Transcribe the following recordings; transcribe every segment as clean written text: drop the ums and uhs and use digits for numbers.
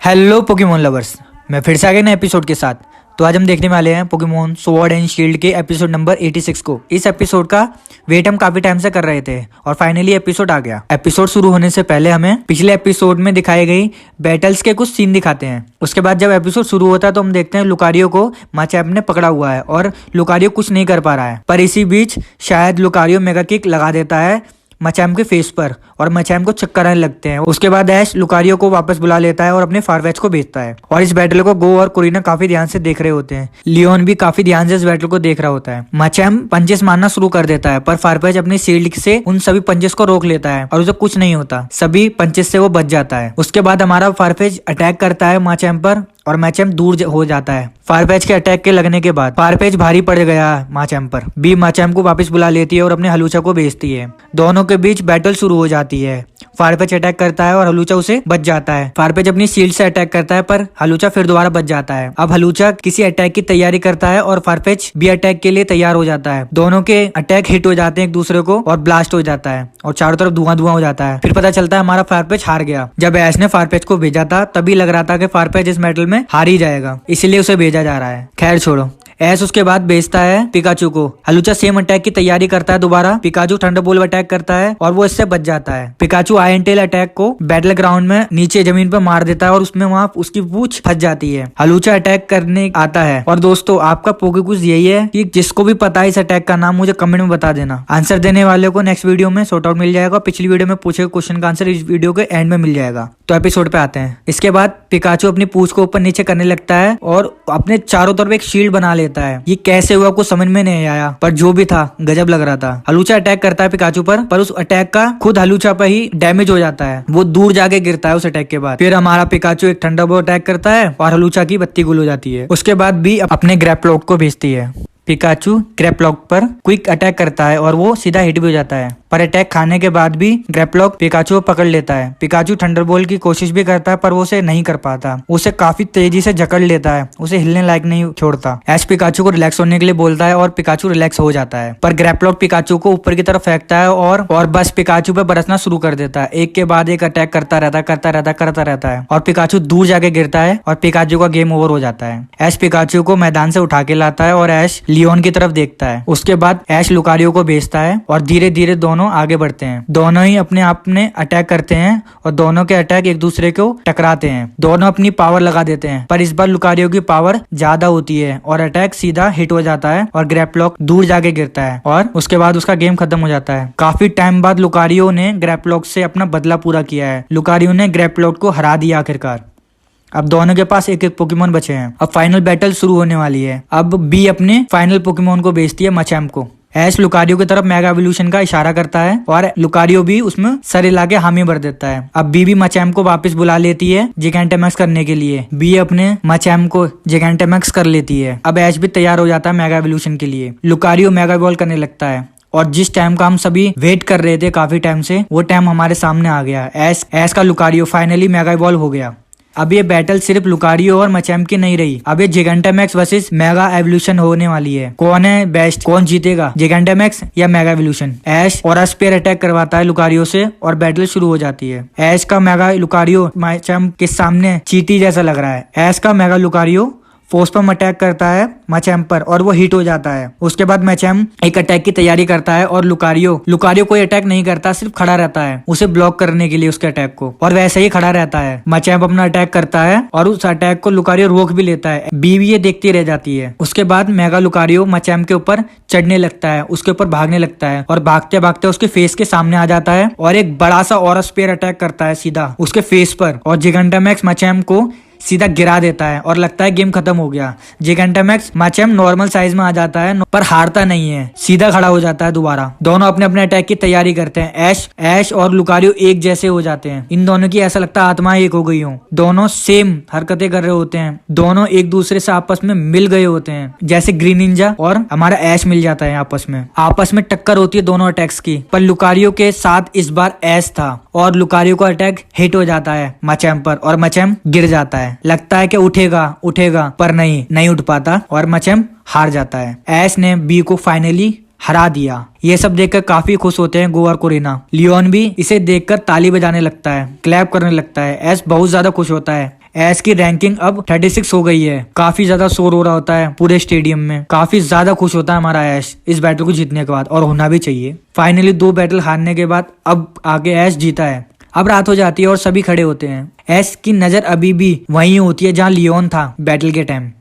Hello Pokemon lovers, मैं फिर से आ गया नए एपिसोड के साथ। तो आज हम देखने वाले हैं पोकेमोन स्वॉर्ड एंड शील्ड के एपिसोड नंबर 86 को। इस एपिसोड का वेट हम काफी टाइम से कर रहे थे और फाइनली एपिसोड आ गया। एपिसोड शुरू होने से पहले हमें पिछले एपिसोड में दिखाई गई बैटल्स के कुछ सीन दिखाते हैं। उसके बाद जब एपिसोड शुरू होता है तो हम देखते हैं लुकारियो को माचैम्प ने पकड़ा हुआ है और लुकारियो कुछ नहीं कर पा रहा है। पर इसी बीच शायद लुकारियो मेगा किक लगा देता है माचैम्प के फेस पर और माचैम्प को चक्कर आने लगते हैं। उसके बाद ऐश लुकारियो को वापस बुला लेता है और अपने फारवेच को भेजता है। और इस बैटल को गो और कोरिना काफी ध्यान से देख रहे होते हैं। लियोन भी काफी ध्यान से इस बैटल को देख रहा होता है। माचैम्प पंचेस मारना शुरू कर देता है पर फारवेच अपनी शील्ड से उन सभी पंचेस को रोक लेता है और उसे कुछ नहीं होता। सभी पंचेस से वो बच जाता है। उसके बाद हमारा फारवेच अटैक करता है माचैम्प पर और माचैम्प दूर हो जाता है। फारपेच के अटैक के लगने के बाद फारपेच भारी पड़ गया माचैम्प पर। बी माचैम्प को वापस बुला लेती है और अपने हलूचा को भेजती है। दोनों के बीच बैटल शुरू हो जाती है। फारपेच अटैक करता है और हलूचा उसे बच जाता है। फारपेच अपनी शील्ड से अटैक करता है पर हलूचा फिर दोबारा बच जाता है। अब हलूचा किसी अटैक की तैयारी करता है और फारपेच भी अटैक के लिए तैयार हो जाता है। दोनों के अटैक हिट हो जाते हैं एक दूसरे को और ब्लास्ट हो जाता है और चारों तरफ धुआं धुआं हो जाता है। फिर पता चलता है हमारा फारपेच हार गया। जब ऐश ने फारपेच को भेजा था तभी लग रहा था कि फारपेच इस बैटल में हार ही जाएगा, इसलिए उसे भेजा जा रहा है। खैर छोड़ो। ऐश उसके बाद भेजता है पिकाचू को। हलूचा सेम अटैक की तैयारी करता है दोबारा। पिकाचू थंडरबोल्ट अटैक करता है और वो इससे बच जाता है। पिकाचू आयरन टेल अटैक को बैटल ग्राउंड में नीचे जमीन पर मार देता है और उसमें वहाँ उसकी पूंछ फंस जाती है। हलूचा अटैक करने आता है। और दोस्तों आपका पोके कुछ यही है कि जिसको भी पता है इस अटैक का नाम मुझे कमेंट में बता देना। आंसर देने वाले को नेक्स्ट वीडियो में शॉर्ट आउट मिल जाएगा। पिछली वीडियो में पूछे क्वेश्चन का आंसर इस वीडियो के एंड में मिल जाएगा। तो एपिसोड पे आते हैं। इसके बाद पिकाचू अपनी पूंछ को ऊपर नीचे करने लगता है और अपने चारों तरफ एक शील्ड बना लेता है। ये कैसे हुआ कुछ समझ में नहीं आया पर जो भी था गजब लग रहा था। हलूचा अटैक करता है पिकाचू पर उस अटैक का खुद हलूचा पर ही डैमेज हो जाता है। वो दूर जाके गिरता है उस अटैक के बाद। फिर हमारा पिकाचू एक थंडरबोल्ट अटैक करता है और हलूचा की बत्ती गुल हो जाती है। उसके बाद भी अपने ग्रैप्लॉक को भेजती है। पिकाचू ग्रैप्लॉक पर क्विक अटैक करता है और वो सीधा हिट भी हो जाता है। पर अटैक खाने के बाद भी ग्रैप्लॉक पिकाचू को पकड़ लेता है। पिकाचू थंडरबोल्ट की कोशिश भी करता है पर वो उसे नहीं कर पाता। उसे काफी तेजी से जकड़ लेता है, उसे हिलने लायक नहीं छोड़ता। ऐश पिकाचू को रिलैक्स होने के लिए बोलता है और पिकाचू रिलैक्स हो जाता है। पर ग्रैप्लॉक पिकाचू को ऊपर की तरफ फेंकता है और बस पिकाचू पे बरसना शुरू कर देता है। एक के बाद एक अटैक करता रहता है और पिकाचू दूर जाके गिरता है और पिकाचू का गेम ओवर हो जाता है। ऐश पिकाचू को मैदान से उठा के लाता है और ऐश लियोन की तरफ देखता है। उसके बाद ऐश लुकारियो को भेजता है और धीरे धीरे दोनों आगे बढ़ते हैं। दोनों ही अपने आप में अटैक करते हैं और दोनों के अटैक एक दूसरे को टकराते हैं। दोनों अपनी पावर लगा देते हैं पर इस बार लुकारियो की पावर ज्यादा होती है और अटैक सीधा हिट हो जाता है और ग्रैप्लॉक दूर जाके गिरता है और उसके बाद उसका गेम खत्म हो जाता है। काफी टाइम बाद लुकारियो ने ग्रैप्लॉक से अपना बदला पूरा किया है। लुकारियो ने ग्रैप्लॉक को हरा दिया आखिरकार। अब दोनों के पास एक एक पोकेमोन बचे हैं। अब फाइनल बैटल शुरू होने वाली है। अब बी अपने फाइनल पोकेमोन को भेजती है माचैम्प को। ऐश लुकारियो की तरफ मेगा एवोल्यूशन का इशारा करता है और लुकारियो भी उसमें सर हिला के हामी भर देता है। अब बी भी माचैम्प को वापस बुला लेती है जिगैंटेमैक्स करने के लिए। बी अपने माचैम्प को जिगैंटेमैक्स कर लेती है। अब ऐश भी तैयार हो जाता है मेगा एवोल्यूशन के लिए। लुकारियो मेगा इवॉल्व करने लगता है और जिस टाइम का हम सभी वेट कर रहे थे काफी टाइम से वो टाइम हमारे सामने आ गया। ऐश का लुकारियो फाइनली मेगा इवॉल्व हो गया। अब ये बैटल सिर्फ लुकारियो और माचैम्प की नहीं रही। अब ये जिगैंटेमैक्स वर्सेस मेगा एवोल्यूशन होने वाली है। कौन है बेस्ट, कौन जीतेगा, जिगैंटेमैक्स या मेगा एवोल्यूशन? ऐश और स्पेयर अटैक करवाता है लुकारियो से और बैटल शुरू हो जाती है। ऐश का मेगा लुकारियो माचैम्प के सामने चींटी जैसा लग रहा है। ऐश का मेगा लुकारियो फोर्सपम अटैक करता है माचैम्प पर और वो हिट हो जाता है। उसके बाद माचैम्प एक अटैक की तैयारी करता है और लुकारियो कोई अटैक नहीं करता, सिर्फ खड़ा रहता है उसे ब्लॉक करने के लिए उसके अटैक को, और वैसे ही खड़ा रहता है। माचैम्प अपना अटैक करता है और उस अटैक को लुकारियो रोक भी लेता है। बी भी ये देखती रह जाती है। उसके बाद मेगा लुकारियो माचैम्प के ऊपर चढ़ने लगता है, उसके ऊपर भागने लगता है और भागते भागते उसके फेस के सामने आ जाता है और एक बड़ा सा और स्पेयर अटैक करता है सीधा उसके फेस पर और जिगैंटेमैक्स माचैम्प को सीधा गिरा देता है और लगता है गेम खत्म हो गया। जिगैंटेमैक्स माचैम्प नॉर्मल साइज में आ जाता है पर हारता नहीं है, सीधा खड़ा हो जाता है दोबारा। दोनों अपने अपने अटैक की तैयारी करते हैं। ऐश और लुकारियो एक जैसे हो जाते हैं। इन दोनों की ऐसा लगता है आत्मा एक हो गई हो। दोनों सेम हरकतें कर रहे होते हैं। दोनों एक दूसरे से आपस में मिल गए होते हैं, जैसे ग्रीन निंजा और हमारा ऐश मिल जाता है। आपस में टक्कर होती है दोनों अटैक्स की। पर लुकारियो के साथ इस बार ऐश था और लुकारियो का अटैक हिट हो जाता है माचैम्प पर और माचैम्प गिर जाता है। लगता है कि उठेगा पर नहीं उठ पाता और माचैम्प हार जाता है। ऐश ने बी को फाइनली हरा दिया। ये सब देखकर काफी खुश होते हैं गो और कोरिना। लियोन भी इसे देखकर ताली बजाने लगता है, क्लैप करने लगता है। ऐश बहुत ज्यादा खुश होता है। एस की रैंकिंग अब 36 हो गई है। काफी ज्यादा शोर हो रहा होता है पूरे स्टेडियम में। काफी ज्यादा खुश होता है हमारा एस इस बैटल को जीतने के बाद, और होना भी चाहिए। फाइनली 2 बैटल हारने के बाद अब आगे एस जीता है। अब रात हो जाती है और सभी खड़े होते हैं। एस की नजर अभी भी वहीं होती है जहां लियोन था बैटल के टाइम।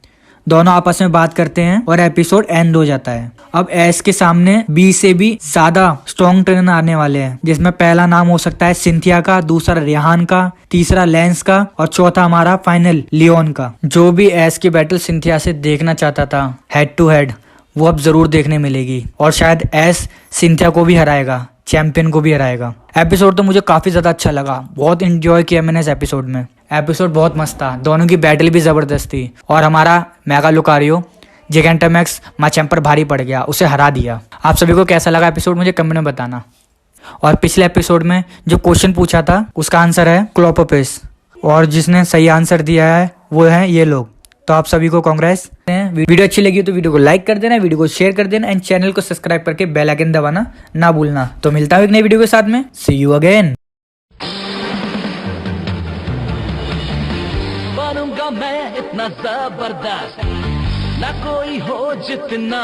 दोनों आपस में बात करते हैं और एपिसोड एंड हो जाता है। अब एस के सामने 20 से भी ज्यादा स्ट्रॉन्ग ट्रेनर आने वाले हैं, जिसमें पहला नाम हो सकता है सिंथिया का, दूसरा रेहान का, तीसरा लेंस का और चौथा हमारा फाइनल लियोन का। जो भी एस की बैटल सिंथिया से देखना चाहता था हेड टू हेड, वो अब जरूर देखने मिलेगी और शायद एस सिंथिया को भी हराएगा, चैंपियन को भी हराएगा। एपिसोड तो मुझे काफी ज्यादा अच्छा लगा, बहुत इंजॉय किया मैंने इस एपिसोड में। एपिसोड बहुत मस्त था, दोनों की बैटल भी जबरदस्त थी और हमारा मेगा लुकारियो जिगेंटामैक्स माचैम्प पर भारी पड़ गया, उसे हरा दिया। आप सभी को कैसा लगा एपिसोड मुझे कमेंट में बताना। और पिछले एपिसोड में जो क्वेश्चन पूछा था उसका आंसर है क्लोपोपिस, और जिसने सही आंसर दिया है वो है ये लोग। तो आप सभी को कांग्रेस। वीडियो अच्छी लगी तो वीडियो को लाइक कर देना, वीडियो को शेयर कर देना एंड चैनल को सब्सक्राइब करके बेल आइकन दबाना ना भूलना। तो मिलता हूँ एक नई वीडियो के साथ में। सी यू अगेन। बनूंगा मैं इतना जबरदस्त, ना कोई हो जितना।